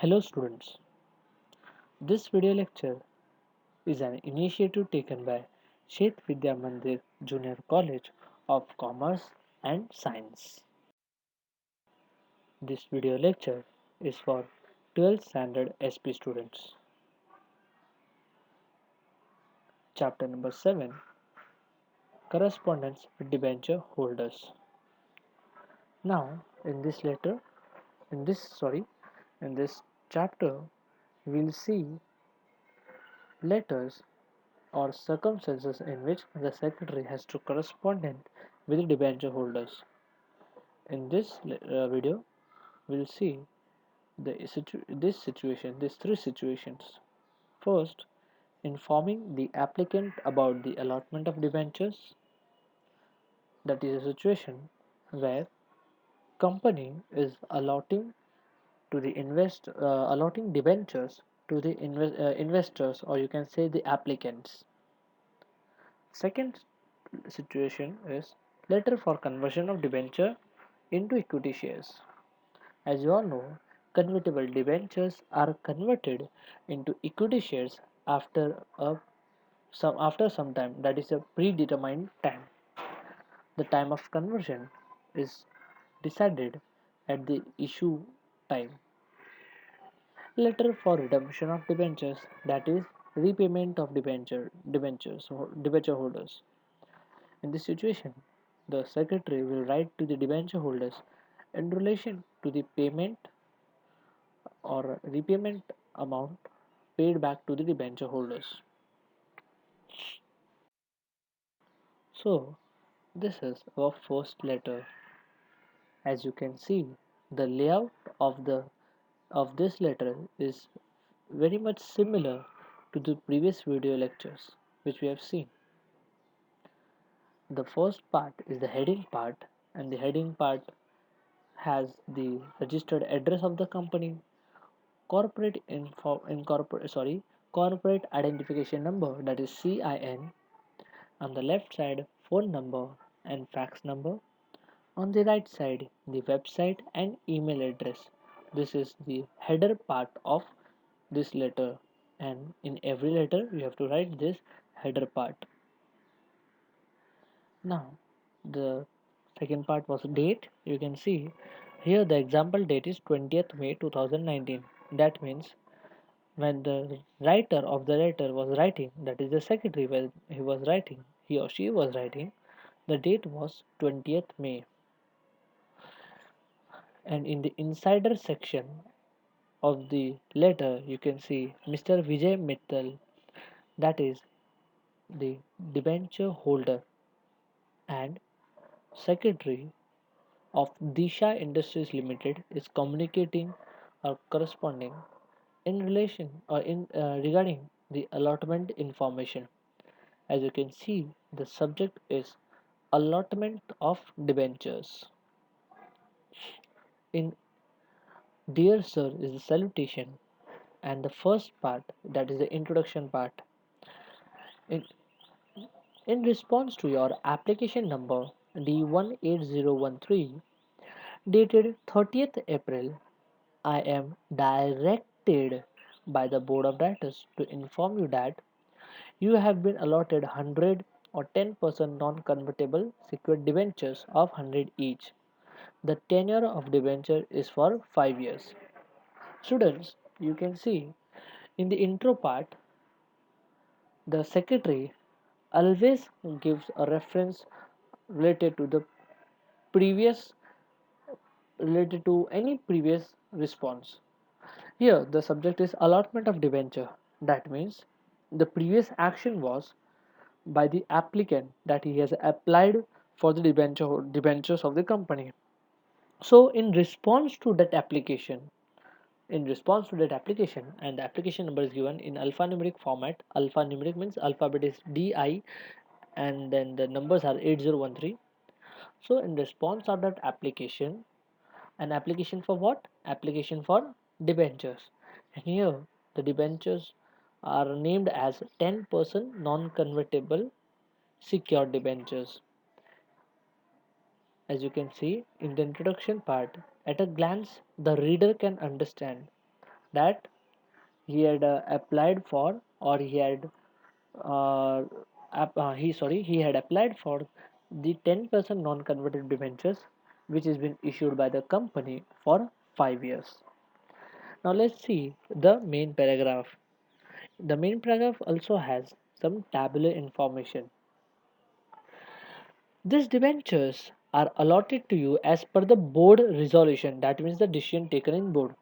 Hello students, this video lecture is an initiative taken by Shet Vidya Mandir Junior College of Commerce and Science. This video lecture is for 12th standard SP students. Chapter number 7, Correspondence with Debenture Holders. Now, in this chapter, we'll see letters or circumstances in which the secretary has to correspond with the debenture holders. In this video, we'll see these three situations. First, informing the applicant about the allotment of debentures. That is a situation where company is allotting debentures to the investors, or you can say the applicants. Second situation is letter for conversion of debenture into equity shares. As you all know, convertible debentures are converted into equity shares after some time, that is a predetermined time. The time of conversion is decided at the issue time. Letter for redemption of debentures, that is repayment of debenture holders. In this situation, the secretary will write to the debenture holders in relation to the payment or repayment amount paid back to the debenture holders. So, this is our first letter. As you can see, the layout of this letter is very much similar to the previous video lectures which we have seen. The first part is the heading part, and the heading part has the registered address of the company, corporate identification number, that is CIN. On the left side, phone number and fax number. On the right side, the website and email address. This is the header part of this letter, and in every letter you have to write this header part. Now, the second part was date. You can see here the example date is 20th May 2019. That means when the writer of the letter was writing, that is the secretary, when he or she was writing, the date was 20th May. And in the insider section of the letter, you can see Mr. Vijay Mittal, that is the debenture holder and secretary of Disha Industries Limited, is communicating or corresponding in relation or in regarding the allotment information. As you can see, the subject is allotment of debentures. In Dear Sir is the salutation, and the first part, that is the introduction part. In, in response to your application number D18013 dated 30th April, I am directed by the Board of Directors to inform you that you have been allotted 100 or 10% non-convertible secured debentures of 100 each. The tenure of debenture is for 5 years. Students, you can see in the intro part, the secretary always gives a reference related to the previous related to any previous response. Here, the subject is allotment of debenture. That means the previous action was by the applicant, that he has applied for the debentures of the company. So, and the application number is given in alphanumeric format. Alphanumeric means alphabet is DI, and then the numbers are 8013. So, in response of that application, an application for what? Application for debentures. And here the debentures are named as 10% non-convertible secured debentures. As you can see in the introduction part, at a glance the reader can understand that he had applied for, or uh, he had applied for the 10% non-converted debentures, which has been issued by the company for 5 years. Now let's see the main paragraph. The main paragraph also has some tabular information. These debentures are allotted to you as per the board resolution, that means the decision taken in board,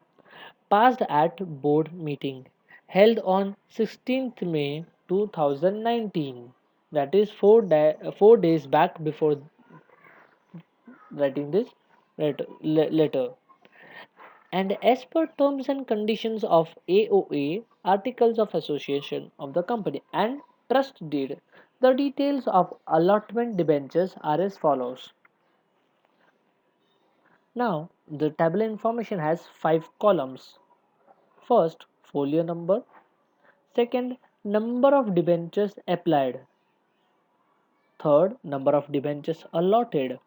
passed at board meeting held on 16th May 2019. That is 4 days back before writing this letter. And as per terms and conditions of AOA, Articles of Association of the company, and trust deed, the details of allotment debentures are as follows. Now, the table information has 5 columns. First, folio number. Second, number of debentures applied. Third, number of debentures allotted.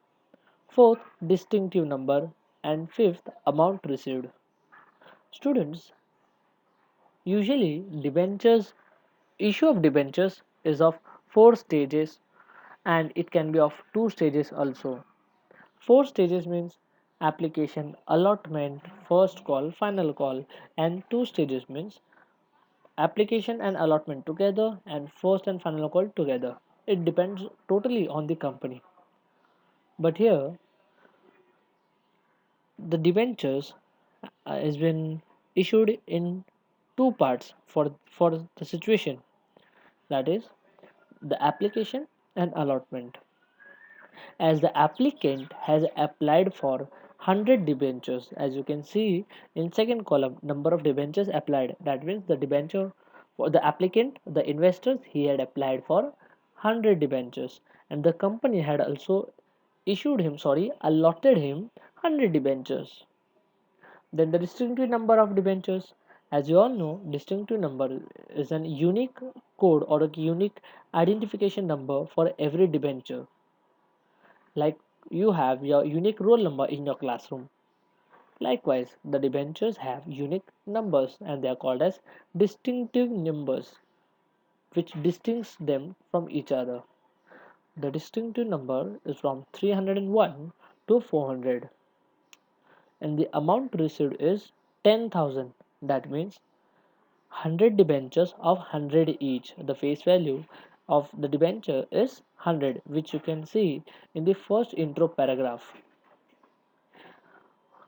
Fourth, distinctive number. And fifth, amount received. Students, usually debentures issue of debentures is of 4 stages, and it can be of 2 stages also. 4 stages means application, allotment, first call, final call, and 2 stages means application and allotment together and first and final call together. It depends totally on the company. But here the debentures has been issued in two parts for the situation, that is the application and allotment. As the applicant has applied for 100 debentures, as you can see in second column, number of debentures applied, that means the debenture for the applicant, the investors, he had applied for 100 debentures, and the company had also allotted him 100 debentures. Then the distinctive number of debentures, as you all know, distinctive number is an unique code or a unique identification number for every debenture, like you have your unique roll number in your classroom. Likewise, the debentures have unique numbers and they are called as distinctive numbers, which distinguish them from each other. The distinctive number is from 301 to 400, and the amount received is 10,000. That means 100 debentures of 100 each. The face value of the debenture is 100, which you can see in the first intro paragraph.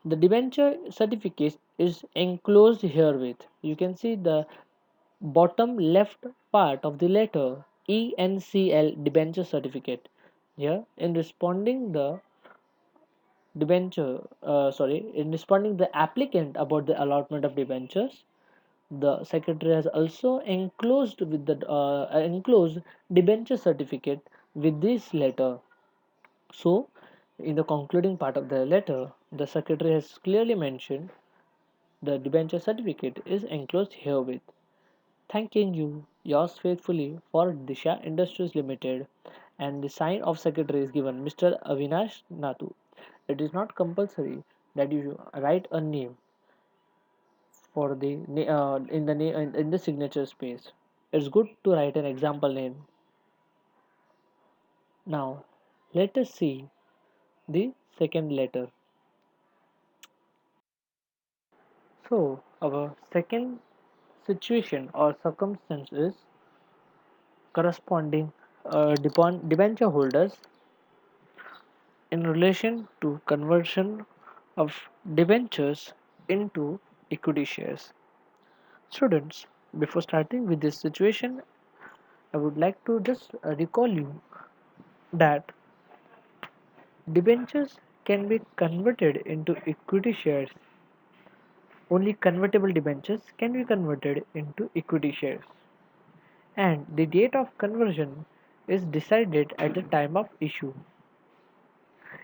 The debenture certificate is enclosed herewith. You can see the bottom left part of the letter ENCL debenture certificate. Here, in responding in responding the applicant about the allotment of debentures, the secretary has also enclosed debenture certificate with this letter. So, in the concluding part of the letter, the secretary has clearly mentioned the debenture certificate is enclosed herewith. Thanking you, yours faithfully, for Disha Industries Limited, and the sign of secretary is given Mr. Avinash Nathu. It is not compulsory that you write a name for the in the signature space. It's good to write an example name. Now, let us see the second letter. So, our second situation or circumstance is corresponding debenture holders in relation to conversion of debentures into equity shares. Students, before starting with this situation, I would like to just recall you that debentures can be converted into equity shares. Only convertible debentures can be converted into equity shares, and the date of conversion is decided at the time of issue.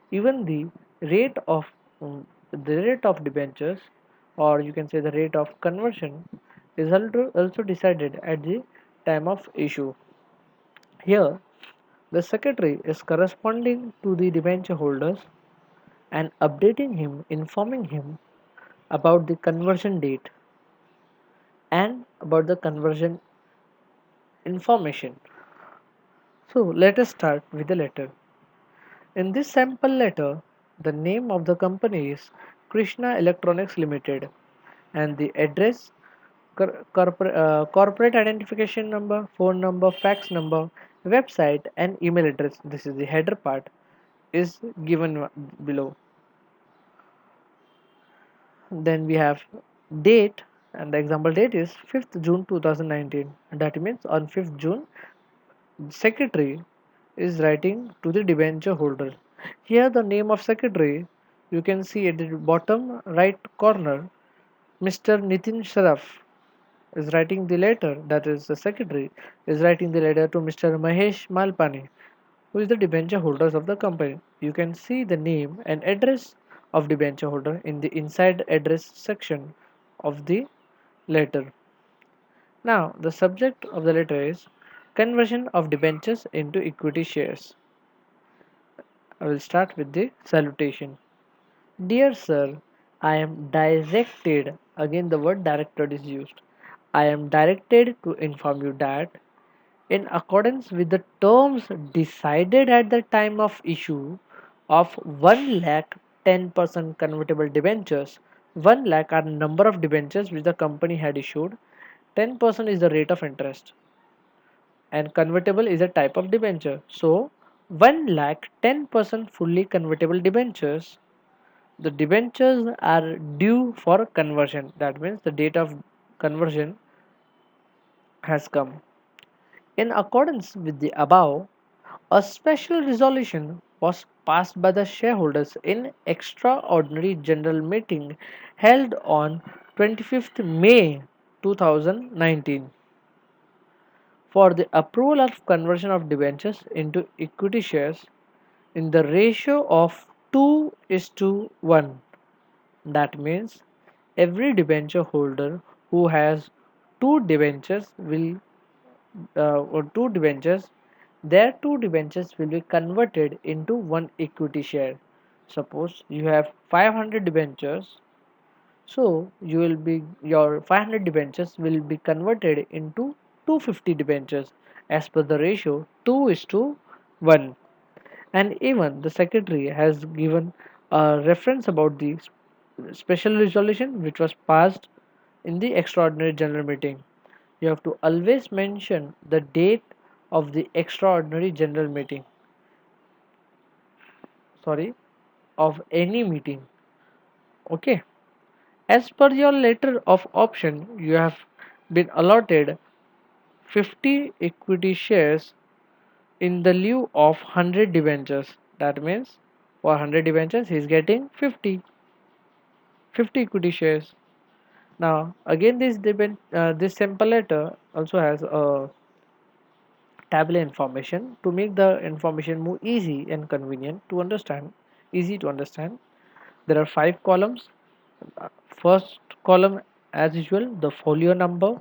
Even rate of the rate of debentures, or you can say the rate of conversion, is also decided at the time of issue. Here, the secretary is corresponding to the debenture holders and updating him, informing him about the conversion date. and about the conversion information. So let us start with the letter. In this sample letter, the name of the company is Krishna Electronics Limited and the address, corporate identification number, phone number, fax number, website and email address. This is the header part is given below. Then we have date, and the example date is 5th June 2019. And that means on 5th June, the secretary is writing to the debenture holder. Here the name of secretary you can see at the bottom right corner, Mr. Nitin Sharaf is writing the letter, that is the secretary is writing the letter to Mr. Mahesh Malpani, who is the debenture holders of the company. You can see the name and address of debenture holder in the inside address section of the letter. Now, the subject of the letter is conversion of debentures into equity shares. I will start with the salutation. Dear sir, I am directed, again the word directed is used. I am directed to inform you that in accordance with the terms decided at the time of issue of 1 lakh 10% convertible debentures. 1 lakh are number of debentures which the company had issued. 10% is the rate of interest and convertible is a type of debenture. So 1 lakh 10% fully convertible debentures. The debentures are due for conversion. That means the date of conversion has come. In accordance with the above, a special resolution was passed by the shareholders in extraordinary general meeting held on 25th May 2019 for the approval of conversion of debentures into equity shares in the ratio of 2 is to 1. That means every debenture holder who has two debentures will or two debentures, their two debentures will be converted into one equity share. Suppose you have 500 debentures, so you will be your 500 debentures will be converted into 250 debentures as per the ratio 2 is to 1. And even the secretary has given a reference about the special resolution which was passed in the extraordinary general meeting. You have to always mention the date of the extraordinary general meeting, sorry, of any meeting. Okay, as per your letter of option you have been allotted 50 equity shares in the lieu of 100 debentures. That means for 100 debentures he is getting 50 equity shares. Now again this sample letter also has a table information to make the information more easy and convenient to understand, easy to understand. There are 5 columns. First column as usual the folio number.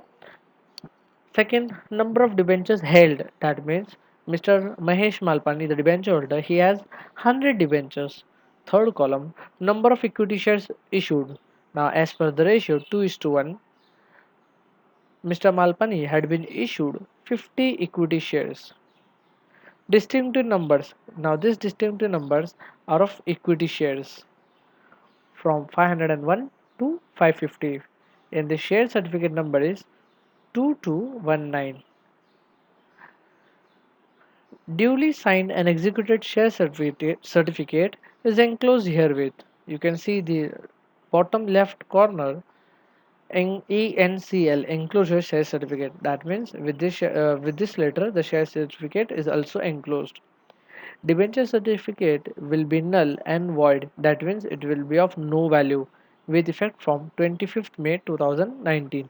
Second, number of debentures held. That means Mr. Mahesh Malpani, the debenture holder, he has 100 debentures. Third column, number of equity shares issued. Now, as per the ratio 2 is to 1, Mr. Malpani had been issued 50 equity shares. Distinctive numbers. Now, these distinctive numbers are of equity shares from 501 to 550. And the share certificate number is 2219. Duly signed and executed share certificate is enclosed herewith. You can see the bottom left corner in ENCL enclosure share certificate. That means with this letter the share certificate is also enclosed. Debenture certificate will be null and void. That means it will be of no value with effect from 25th May 2019.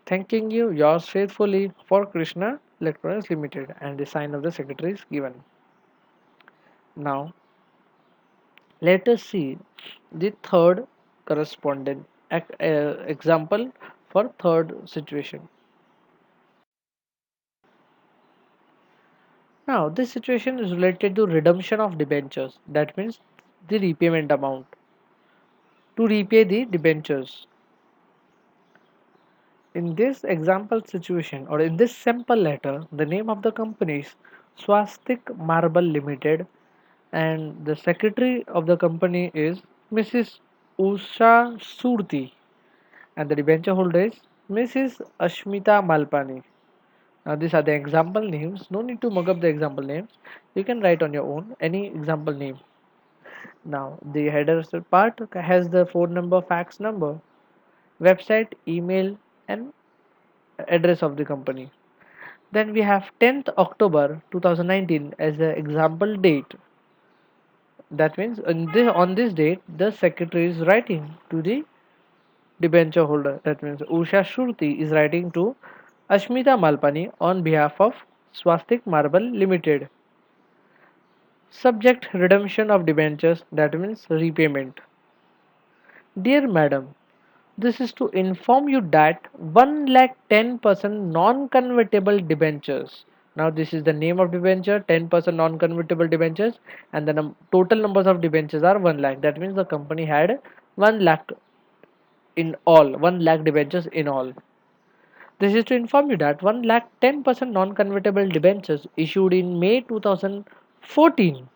Thanking you, yours faithfully, for Krishna Electronics Limited, and the sign of the secretary is given. Now, let us see the third correspondent example for third situation. Now, this situation is related to redemption of debentures. That means the repayment amount to repay the debentures. In this example situation or in this sample letter, the name of the company is Swastik Marble Limited and the secretary of the company is Mrs. Usha Surti and the debenture holder is Mrs. Ashmita Malpani. Now these are the example names. No need to mug up the example names. You can write on your own any example name. Now the header part has the phone number, fax number, website, email, and address of the company. Then we have 10th October 2019 as the example date. That means on this date, the secretary is writing to the debenture holder. That means Usha Shruti is writing to Ashmita Malpani on behalf of Swastik Marble Limited. Subject redemption of debentures, that means repayment. Dear Madam, this is to inform you that 1 lakh 10% non-convertible debentures. Now this is the name of debenture, 10% non-convertible debentures, and the total numbers of debentures are 1 lakh. That means the company had 1 lakh in all, 1 lakh debentures in all. This is to inform you that 1 lakh 10% non-convertible debentures issued in May 2014.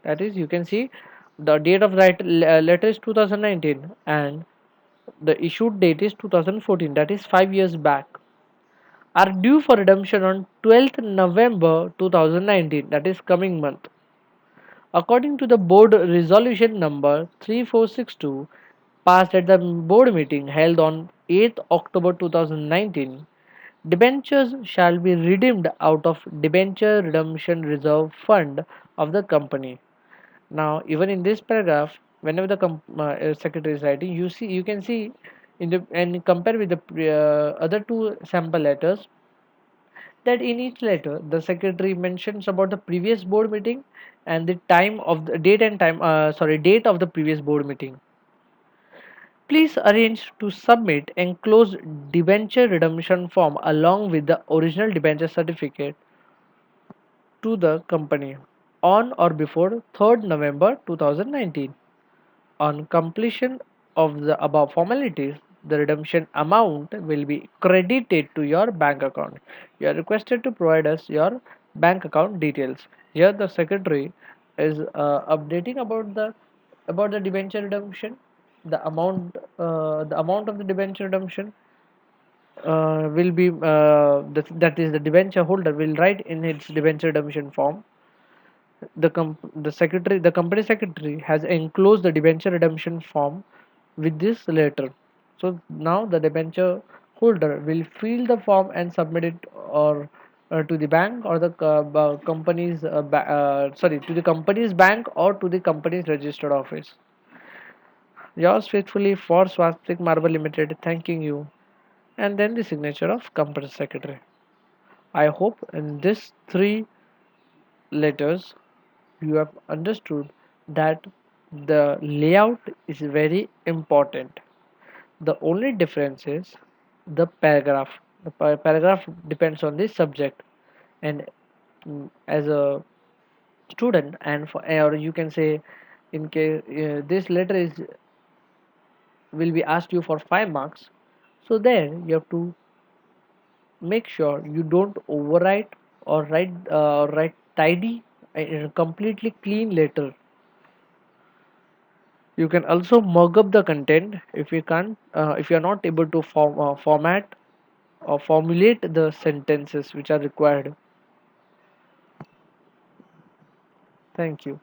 That is, you can see the date of letter is 2019 and the issued date is 2014, that is 5 years back, are due for redemption on 12th November 2019, that is coming month. According to the board resolution number 3462 passed at the board meeting held on 8th October 2019, debentures shall be redeemed out of debenture redemption reserve fund of the company. Now, even in this paragraph, whenever the secretary is writing, you can see in the and compare with the other two sample letters that in each letter the secretary mentions about the previous board meeting and the time of the date and time date of the previous board meeting. Please arrange to submit enclosed debenture redemption form along with the original debenture certificate to the company on or before 3rd November 2019. On completion of the above formalities, the redemption amount will be credited to your bank account. You are requested to provide us your bank account details. Here, the secretary is updating about the debenture redemption, the amount of the debenture redemption will be that is the debenture holder will write in its debenture redemption form. The company secretary has enclosed the debenture redemption form with this letter. So now the debenture holder will fill the form and submit it or to the bank or the company's to the company's bank or to the company's registered office. Yours faithfully for Swastik Marble Limited, thanking you, and then the signature of company secretary. I hope in these three letters you have understood that the layout is very important. The only difference is the paragraph. The paragraph depends on the subject, and as a student, and for or you can say, in case this letter is will be asked you for 5 marks, so then you have to make sure you don't overwrite or write tidy in a completely clean letter. You can also mug up the content if you can't if you are not able to format or formulate the sentences which are required. Thank you.